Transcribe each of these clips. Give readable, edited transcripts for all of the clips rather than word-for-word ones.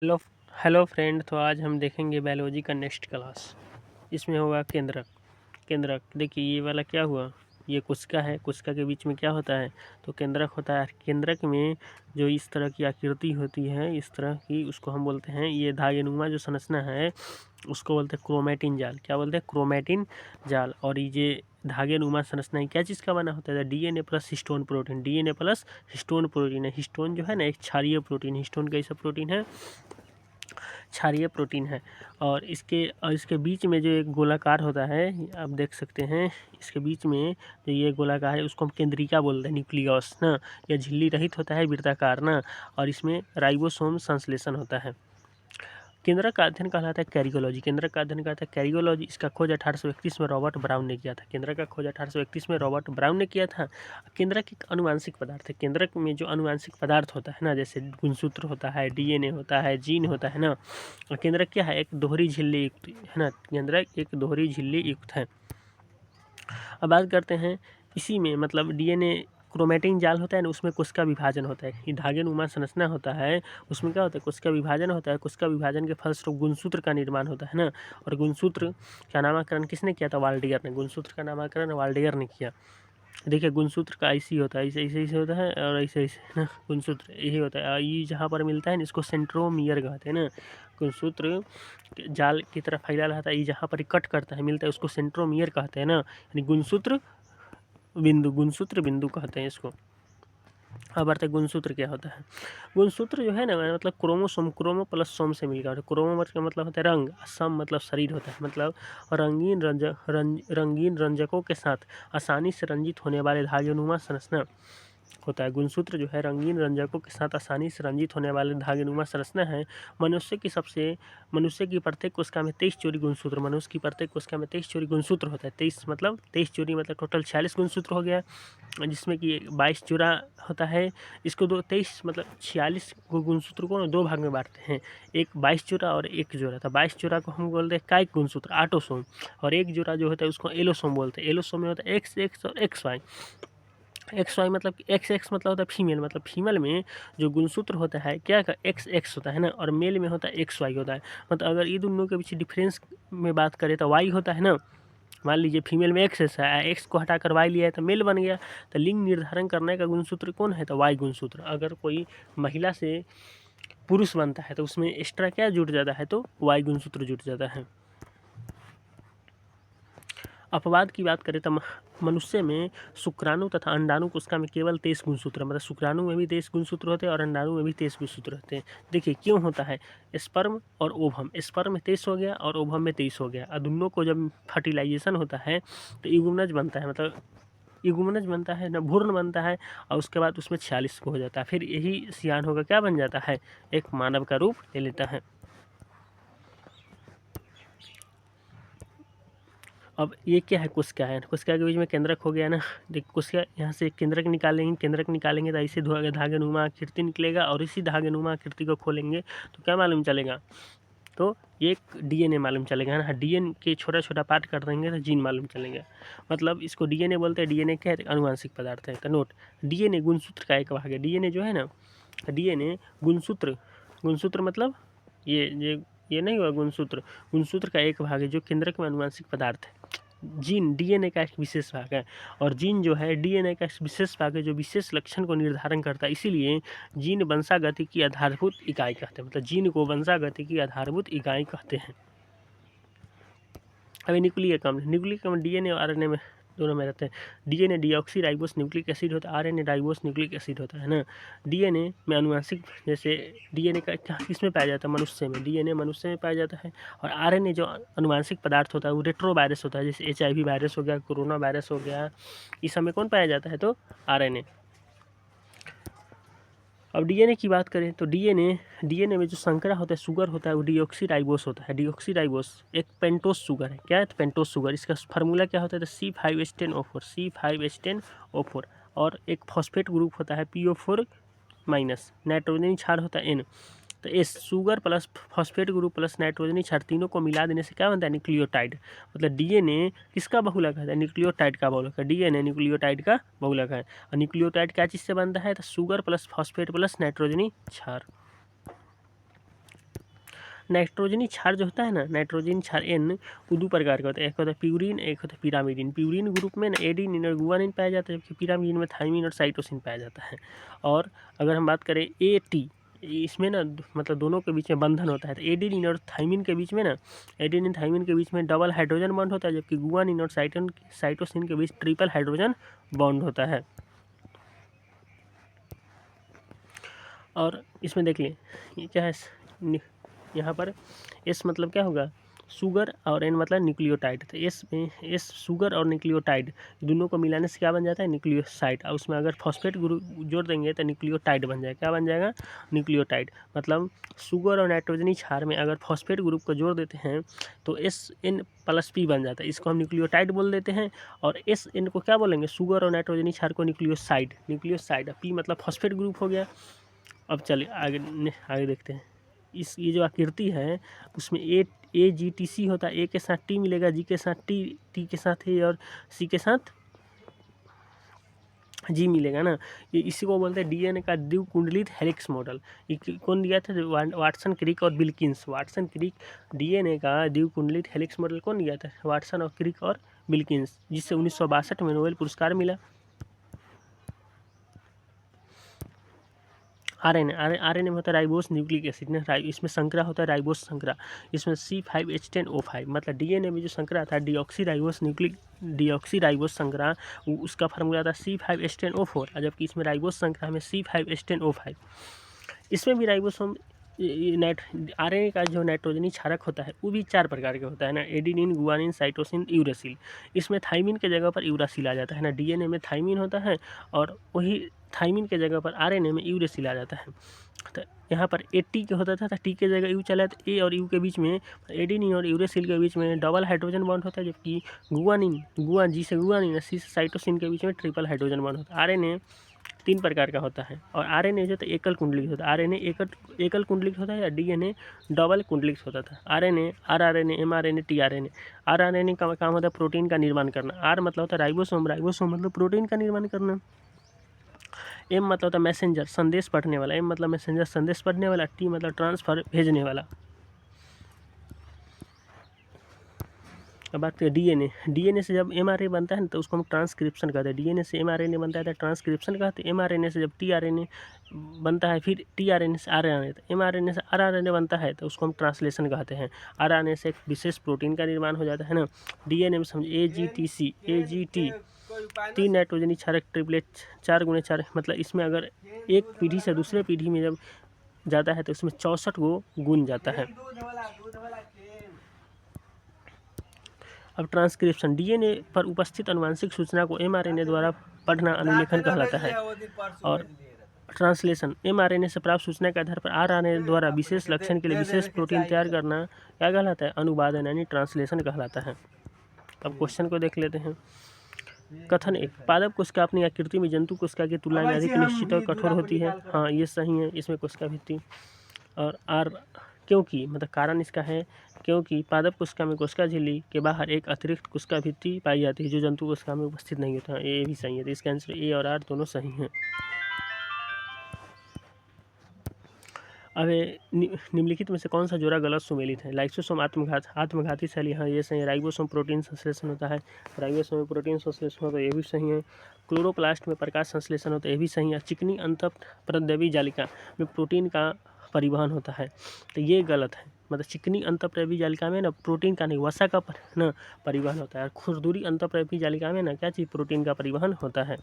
Hello hello friend. तो आज हम देखेंगे बायोलॉजी का नेक्स्ट क्लास। इसमें होगा केंद्रक। केंद्रक देखिए, ये वाला क्या हुआ, ये कोशिका है। कोशिका के बीच में क्या होता है, तो केंद्रक होता है। केंद्रक में जो इस तरह की आकृति होती है, इस तरह की, उसको हम बोलते हैं, ये धागेनुमा जो संरचना है उसको बोलते हैं क्रोमैटिन जाल। क्या बोलते हैं? क्रोमैटिन जाल। और ये धागेनुमा संरचना क्या चीज़ का बना होता है? DNA plus histone protein. DNA plus histone protein है। हिस्टोन जो है ना, एक क्षारीय प्रोटीन। हिस्टोन कैसा प्रोटीन है? क्षारीय प्रोटीन है। और इसके बीच में जो एक गोलाकार होता है, आप देख सकते हैं, इसके बीच में जो ये गोलाकार है उसको हम केंद्रिका बोलते हैं, न्यूक्लियस ना। यह झिल्ली रहित होता है, वृत्ताकार ना। और इसमें राइबोसोम संश्लेषण होता है। केंद्रक का अध्ययन कहलाता है कैरियोलॉजी। केंद्रक का अध्ययन कहलाता है कैरियोलॉजी। इसका खोज 1831 में रॉबर्ट ब्राउन ने किया था। केंद्रक का खोज 1831 में रॉबर्ट ब्राउन ने किया था। केंद्रक एक अनुवांशिक पदार्थ है। केंद्रक में जो अनुवांशिक पदार्थ होता है ना, जैसे गुणसूत्र होता है, डीएनए होता है, जीन होता है ना। और केंद्रक क्या है? एक दोहरी झिल्ली युक्त है ना। केंद्रक एक दोहरी झिल्ली युक्त है। अब बात करते हैं इसी में, मतलब डीएनए क्रोमैटिन जाल होता है ना, उसमें कोशिका विभाजन होता है। ये धागेनुमा संरचना होता है, उसमें क्या होता है? कोशिका विभाजन होता है। कोशिका विभाजन के फलस्वरूप गुणसूत्र का निर्माण होता है ना। और गुणसूत्र का नामकरण किसने किया था? वाल्डियर ने। गुणसूत्र का नामकरण वाल्डियर ने किया। देखिए, गुणसूत्र का ऐसे ही होता है, ऐसे ऐसे ऐसे होता है और ऐसे ऐसे ना। गुणसूत्र यही होता है। ये जहाँ पर मिलता है ना, इसको सेंट्रोमियर कहते हैं ना। गुणसूत्र जाल की तरह फैला रहता है, ये जहाँ पर कट करता है, मिलता है, उसको सेंट्रोमियर कहते हैं ना। यानी गुणसूत्र बिंदु, गुणसूत्र बिंदु कहते हैं इसको। अब आते हैं गुणसूत्र क्या होता है। गुणसूत्र जो है ना, मतलब क्रोमोसोम, क्रोमो प्लस सोम से मिलकर होता है। क्रोमो का मतलब होता है रंग, सम मतलब शरीर होता है। मतलब रंगीन रंजकों के साथ आसानी से रंजित होने वाले धागेनुमा संरचना होता है। गुणसूत्र जो है रंगीन रंजकों के साथ आसानी से रंजित होने वाले धागेनुमा संरचना है। मनुष्य की प्रत्येक कोशिका में 23 जोड़ी गुणसूत्र, मनुष्य की प्रत्येक कोशिका में 23 जोड़ी गुणसूत्र होता है। 23 जोड़ी मतलब टोटल 46 गुणसूत्र हो गया, जिसमें कि 22 जोड़ा होता है। इसको 23 मतलब 46 गुणसूत्र को दो भाग में बांटते हैं, एक 22 जोड़ा और एक जोड़ा। तो 22 जोड़ा को हम बोलते हैं कायिक गुणसूत्र, ऑटोसोम। और एक जोड़ा जो होता है उसको एलोसोम बोलते हैं। एलोसोम में होता है एक्स एक्स और एक्स वाई। एक्स वाई मतलब एक्स एक्स मतलब होता है फीमेल, मतलब फीमेल में जो गुणसूत्र होता है क्या का एक्स एक्स होता है ना, और मेल में होता है एक्स वाई होता है। मतलब अगर ये दोनों के पीछे डिफरेंस में बात करें तो वाई होता है ना। मान लीजिए फीमेल में एक्स है, एक्स को हटाकर वाई लिया है तो मेल बन गया। तो लिंग निर्धारण करने का गुणसूत्र कौन है? तो वाई गुणसूत्र। अगर कोई महिला से पुरुष बनता है तो उसमें एक्स्ट्रा क्या जुड़ जाता है? तो वाई गुणसूत्र जुड़ जाता है। अपवाद की बात करें तो मनुष्य में शुक्राणु तथा अंडाणु कोशिका में केवल 23 गुणसूत्र, मतलब शुक्राणु में भी 23 गुणसूत्र होते हैं और अंडाणु में भी 23 गुणसूत्र होते हैं। देखिए क्यों होता है। स्पर्म और ओवम, स्पर्म में 23 हो गया और ओवम में 23 हो गया, और दोनों को जब फर्टिलाइजेशन होता है तो इगुमनज बनता है, मतलब इगुमनज बनता है ना, भ्रूण बनता है। और उसके बाद उसमें 46 को हो जाता है। फिर यही सियान होकर क्या बन जाता है? एक मानव का रूप ले लेता है। अब ये क्या है? कोशिका है। कोशिका के बीच में केंद्रक हो गया ना। देखिए कोशिका, यहाँ से केंद्रक निकालेंगे, केंद्रक निकालेंगे तो ऐसे धागेनुमा आकृति निकलेगा, और इसी धागेनुमा आकृति को खोलेंगे तो क्या मालूम चलेगा? तो ये एक डीएनए मालूम चलेगा ना। डीएनए के छोटा छोटा पार्ट कर देंगे तो जीन मालूम चलेगा। मतलब इसको डीएनए बोलते हैं। डीएनए क्या है? अनुवांशिक पदार्थ है। तो नोट, डीएनए गुणसूत्र का एक भाग है। डीएनए जो है ना, डीएनए गुणसूत्र, गुणसूत्र मतलब ये नहीं हुआ गुणसूत्र। गुणसूत्र का एक भाग है जो केंद्रक में अनुवांशिक पदार्थ है। जीन डीएनए का एक विशेष भाग है, और जीन जो है डीएनए का एक विशेष भाग है जो विशेष लक्षण को निर्धारण करता है। इसीलिए जीन वंशागति की आधारभूत इकाई कहते हैं। मतलब जीन को वंशागति की आधारभूत इकाई कहते हैं। अभी न्यूक्लिक अम्ल, न्यूक्लिक अम्ल डीएनए और आरएनए में दोनों में रहते हैं। DNA deoxy ribose nucleic acid होता है, आरएनए राइबोस न्यूक्लिक एसिड होता है ना। डीएनए में अनुवांशिक, जैसे डीएनए का किसमें पाया जाता है? मनुष्य में। डीएनए मनुष्य में पाया जाता है। और आरएनए जो अनुवांशिक पदार्थ होता है वो रेट्रोवायरस होता है, जैसे एचआईवी वायरस हो गया, कोरोना वायरस हो गया, इस समय कौन पाया जाता है? तो आरएनए। अब डीएनए की बात करें तो डीएनए में जो संकरा होता है, शुगर होता है, वो डीऑक्सीराइबोस होता है। डीऑक्सीराइबोस एक पेंटोस शुगर है। क्या है? तो पेंटोस शुगर। इसका फार्मूला क्या होता है? तो C5H10O4, C5H10O4। और एक फॉस्फेट ग्रुप होता है PO4 माइनस, नाइट्रोजनी क्षार होता है N। तो एस, sugar plus phosphate group plus नाइट्रोजनी क्षार, तीनों को मिला देने से क्या बनता है? न्यूक्लियोटाइड। मतलब डीएनए किसका बहुलक है? न्यूक्लियोटाइड का बहुलक है। डीएनए न्यूक्लियोटाइड का बहुलक है। और न्यूक्लियोटाइड क्या चीज़ से बनता है? तो शुगर प्लस फॉस्फेट प्लस नाइट्रोजनी क्षार। नाइट्रोजनी क्षार जो होता है ना, नाइट्रोजनी क्षार N वो दो प्रकार का होता है, एक होता है प्यूरिन, एक होता है पिरामिडिन। प्यूरिन ग्रुप में ना एडिनिन और गुआनिन पाया जाता है, जबकि पिरामिडिन में थाइमिन और साइटोसिन पाया जाता है। और अगर हम बात करें AT, इसमें ना मतलब दोनों के बीच में बंधन होता है। तो एडेनिन और थाइमिन के बीच में ना, एडेनिन थाइमिन के बीच में डबल हाइड्रोजन बॉन्ड होता है, जबकि गुआनिन और साइटोसिन के बीच ट्रिपल हाइड्रोजन बॉन्ड होता है। और इसमें देख लें ये क्या है, यहाँ पर S मतलब क्या होगा, शुगर, और N मतलब न्यूक्लियोटाइड। तो S शुगर और न्यूक्लियोटाइड दोनों को मिलाने से क्या बन जाता है, न्यूक्लियोसाइड। और उसमें अगर फॉस्फेट ग्रुप जोड़ देंगे तो न्यूक्लियोटाइड बन जाएगा। क्या बन जाएगा, न्यूक्लियोटाइड। मतलब शुगर और नाइट्रोजनी क्षार में अगर फॉस्फेट ग्रुप को जोड़ देते हैं तो SN+P बन जाता है, इसको हम न्यूक्लियोटाइड बोल देते हैं। और SN को क्या बोलेंगे, शुगर और नाइट्रोजनी क्षार को न्यूक्लियोसाइड। P मतलब फॉस्फेट ग्रुप हो गया। अब चलिए आगे देखते हैं। ये जो आकृति है उसमें AGTC होता है, A के साथ T मिलेगा, G के साथ T के साथ A और C के साथ G मिलेगा ना। ये इसी को बोलते हैं DNA का द्विकुंडलित हेलिक्स मॉडल। ये कौन दिया था, वाटसन, क्रिक और विल्किंस। वाटसन, क्रिक, DNA का द्विकुंडलित हेलिक्स मॉडल कौन दिया था, वाटसन और क्रिक और विल्किंस, जिससे 1962 में नोबेल पुरस्कार मिला। RNA में होता है राइबोस न्यूक्लिक एसिड ना, इसमें संकरा होता है राइबोस संकरा। इसमें C5H10O5 मतलब DNA में जो संकरा था डीऑक्सी राइबोस संकरा, उसका फार्मूला था C5H10O4, जबकि इसमें राइबोस संकरा में C5H10O5। इसमें भी राइबोसोम RNA का जो नाइट्रोजनी क्षारक होता है वो भी 4 प्रकार के होता है ना, एडिनिन, गुआनिन, साइटोसिन, यूरेसिल। इसमें थाइमिन के जगह पर यूरासिल आ जाता है ना। DNA में थाइमिन होता है और वही थाइमिन के जगह पर RNA में यूरेसिल आ जाता है। तो यहाँ पर AT के होता था, T के जगह U चला, तो A और U के बीच में, एडिनिन और यूरेसिल के बीच में डबल हाइड्रोजन बॉन्ड होता है, जबकि G से गुआनिन, C से साइटोसिन के बीच में ट्रिपल हाइड्रोजन बॉन्ड होता है। RNA 3 प्रकार का होता है और RNA जो है एकल कुंडलित होता है। RNA एकल कुंडलित होता है या DNA डबल कुंडलित होता था। RNA, rRNA, mRNA, tRNA। rRNA का काम होता है प्रोटीन का निर्माण करना। R मतलब होता है राइबोसोम मतलब प्रोटीन का निर्माण करना। M मतलब होता है मैसेंजर, संदेश पढ़ने वाला। M मतलब मैसेंजर, संदेश पढ़ने वाला। T मतलब ट्रांसफर, भेजने वाला। अब बात करें DNA से जब mRNA बनता है ना तो उसको हम ट्रांसक्रिप्शन कहते हैं। DNA से mRNA बनता है तो ट्रांसक्रिप्शन कहते हैं। mRNA से जब tRNA बनता है, फिर tRNA से RNA, तो mRNA से rRNA बनता है तो उसको हम ट्रांसलेशन कहते हैं। RNA से एक विशेष प्रोटीन का निर्माण हो जाता है ना। DNA में समझिए AGT 3 नाइट्रोजनी क्षारक ट्रिपलेट 4x4, मतलब इसमें अगर एक पीढ़ी से दूसरे पीढ़ी में जब जाता है तो उसमें 64 गो गुण जाता है। अब ट्रांसक्रिप्शन, DNA पर उपस्थित अनुवांशिक सूचना को mRNA द्वारा पढ़ना अनुलेखन कहलाता है। और ट्रांसलेशन, mRNA से प्राप्त सूचना के आधार पर rRNA द्वारा विशेष लक्षण के लिए विशेष प्रोटीन तैयार करना क्या कहलाता है, अनुवादन यानी ट्रांसलेशन कहलाता है। अब क्वेश्चन को देख लेते हैं। कथन 1, पादप कोशिका अपनी आकृति में जंतु कोशिका की तुलना में अधिक निश्चित और कठोर होती है। हाँ, ये सही है, इसमें कोशिका भित्ति। और R, क्योंकि मतलब कारण इसका है क्योंकि पादप कोशिका में कोशिका झिल्ली के बाहर एक अतिरिक्त कोशिका भित्ति पाई जाती है जो जंतु कोशिका में उपस्थित नहीं होता। ये भी सही है, तो इसका आंसर A और R दोनों सही हैं। अब निम्नलिखित में से कौन सा जोड़ा गलत सुमेलित है। लाइसोसोम आत्मघाती शैली, हाँ ये सही है। राइबोसोम प्रोटीन संश्लेषण होता है, राइबोसोम में प्रोटीन संश्लेषण होता है, ये भी सही है। क्लोरोप्लास्ट में प्रकाश संश्लेषण होता है, ये भी सही है। चिकनी अंतःप्रद्रवी जालिका में प्रोटीन का परिवहन होता है, तो ये गलत है। मतलब चिकनी अंतःप्रद्रवी जालिका में ना प्रोटीन का नहीं, वसा का ना परिवहन होता है। खुरदुरी अंतःप्रद्रवी जालिका में ना क्या चीज़, प्रोटीन का परिवहन होता है।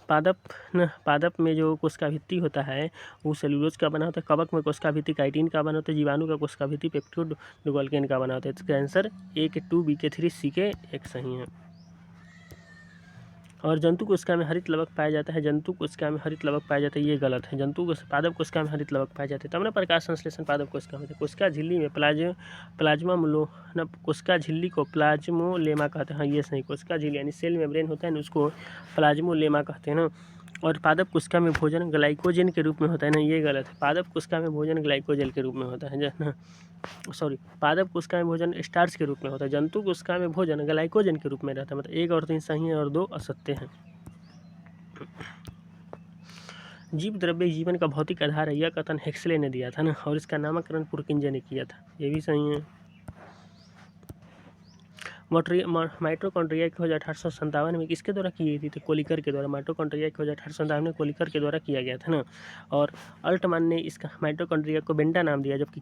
पादप में जो कोशिका भित्ति होता है वो सेलुलोज का बना होता है। कवक में कोशिका भित्ति काइटिन का बना होता है। जीवाणु का कोशिका भित्ति पेप्टिडोग्लाइकन का बना होता है। इसका आंसर A के 2, B के 3, C के 1 सही है। और जंतु कोशिका में हरित लवक पाया जाता है। जंतु कोशिका में हरित लवक पाया जाता है, ये गलत है। पादप कोशिका में हरित लवक पाए जाते हैं, तब ना प्रकाश संश्लेषण पादप कोशिका में। कोशिका झिल्ली में कोशिका झिल्ली को प्लाज्मोलेमा कहते हैं। हाँ ये सही, कोशिका झिल्ली यानी सेल मेम्ब्रेन होता है ना, उसको प्लाज्मोलेमा कहते हैं ना। और पादप कोशिका में भोजन ग्लाइकोजन के रूप में होता है ना, ये गलत है। पादप कोशिका में भोजन ग्लाइकोजन के रूप में होता है ना, पादप कोशिका में भोजन स्टार्च के रूप में होता है। जंतु कोशिका में भोजन ग्लाइकोजन के रूप में रहता है। मतलब 1 और 3 सही है और 2 असत्य हैं। जीव द्रव्य जीवन का भौतिक आधार है, यह कथन हेक्सले ने दिया था ना, और इसका नामकरण पुरकिंजे ने किया था, ये भी सही है। माइटोकॉन्ड्रिया की खोज 1857 में किसके द्वारा की गई थी? तो कोलिकर के द्वारा। माइटोकॉन्ड्रिया की खोज 1857 में कोलिकर के द्वारा किया गया था ना। और अल्टमैन ने इसका माइटोकॉन्ड्रिया को बेंडा नाम दिया, जबकि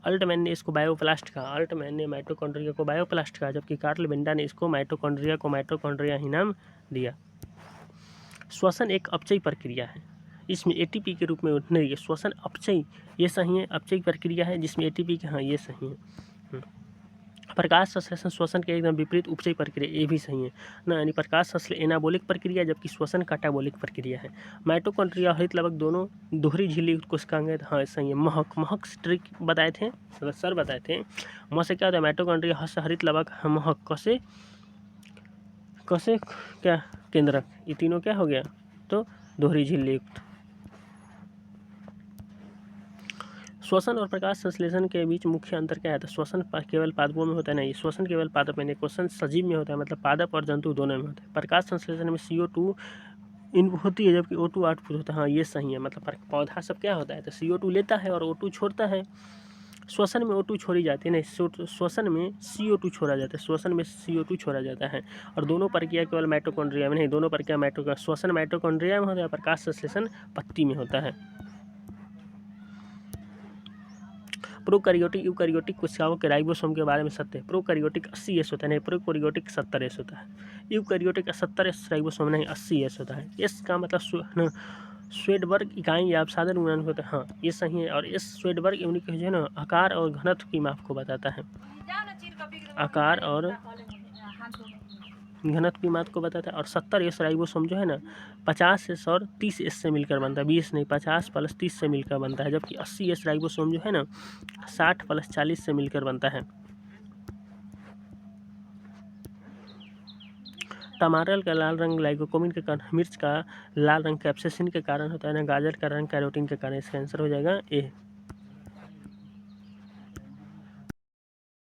अल्टमैन ने इसको बायोप्लास्ट कहा। अल्टमैन ने माइटोकॉन्ड्रिया को बायोप्लास्ट कहा, जबकि कार्ल बेंडा ने इसको माइटोकॉन्ड्रिया ही नाम दिया। श्वसन एक अपचयी प्रक्रिया है, इसमें एटीपी के रूप में नहीं, श्वसन अपचयी, ये सही है। अपचयी प्रक्रिया है जिसमें एटीपी के, हाँ ये सही है। प्रकाश संश्लेषण श्वसन के एकदम विपरीत उपचयी प्रक्रिया, ये भी सही है ना, यानी प्रकाश संश्लेषण एनाबोलिक प्रक्रिया, जबकि श्वसन काटाबोलिक प्रक्रिया है। माइटोकॉन्ड्रिया हरित लवक दोनों दोहरी झिल्ली कोशिकाएं, हाँ सही है। महक ट्रिक बताए थे, सर बताए थे। म से क्या होता है? माइटोकॉन्ड्रिया हरित लवक महक कसे क्या केंद्रक, ये तीनों क्या हो गया? तो दोहरी झिल्ली युक्त। श्वसन और प्रकाश संश्लेषण के बीच मुख्य अंतर क्या है? तो श्वसन केवल पादपों में होता है, नहीं, श्वसन केवल पादप में नहीं, क्वेश्चन सजीव में होता है, मतलब पादप और जंतु दोनों में होता है। प्रकाश संश्लेषण में CO2 इनपुट होती है, जबकि O2 आउटपुट होता है, हाँ ये सही है। मतलब पौधा सब क्या होता है? तो CO2 लेता है और O2 छोड़ता है। श्वसन में O2 छोड़ी जाती है, नहीं, श्वसन में CO2 छोड़ा जाता है, श्वसन में CO2 छोड़ा जाता है। और दोनों प्रक्रिया केवल माइटोकॉन्ड्रिया में नहीं, दोनों प्रक्रिया श्वसन माइटोकॉन्ड्रिया में होता है, प्रकाश संश्लेषण पत्ती में होता है। प्रोकैरियोटिक यूकैरियोटिक कोशिकाओं के राइबोसोम के बारे में सत्य है। प्रोकैरियोटिक 80S होता है, नहीं, प्रोकैरियोटिक 70S होता है। यूकैरियोटिक 70S राइबोसोम नहीं, 80S होता है। एस का मतलब श्वेडबर्ग इकाई या अपसादन गुणांक होता है, हाँ ये सही है। और एस श्वेडबर्ग यूनिट जो है ना, आकार और घनत्व की माप को बताता है, आकार और घनत्व की माप को बताता है। और 70S राइबोसोम जो है ना, 50S और 30S से मिलकर बनता है, 20 नहीं, 50 + 30 से मिलकर बनता है। जबकि 80S राइबोसोम जो है ना, 60 + 40 से मिलकर बनता है। टमाटर का लाल रंग ग्लाइकोकोमिन के कारण, मिर्च का लाल रंग कैप्सेसिन के कारण होता है ना, गाजर का रंग कैरोटीन के कारण। इसका आंसर हो जाएगा ए।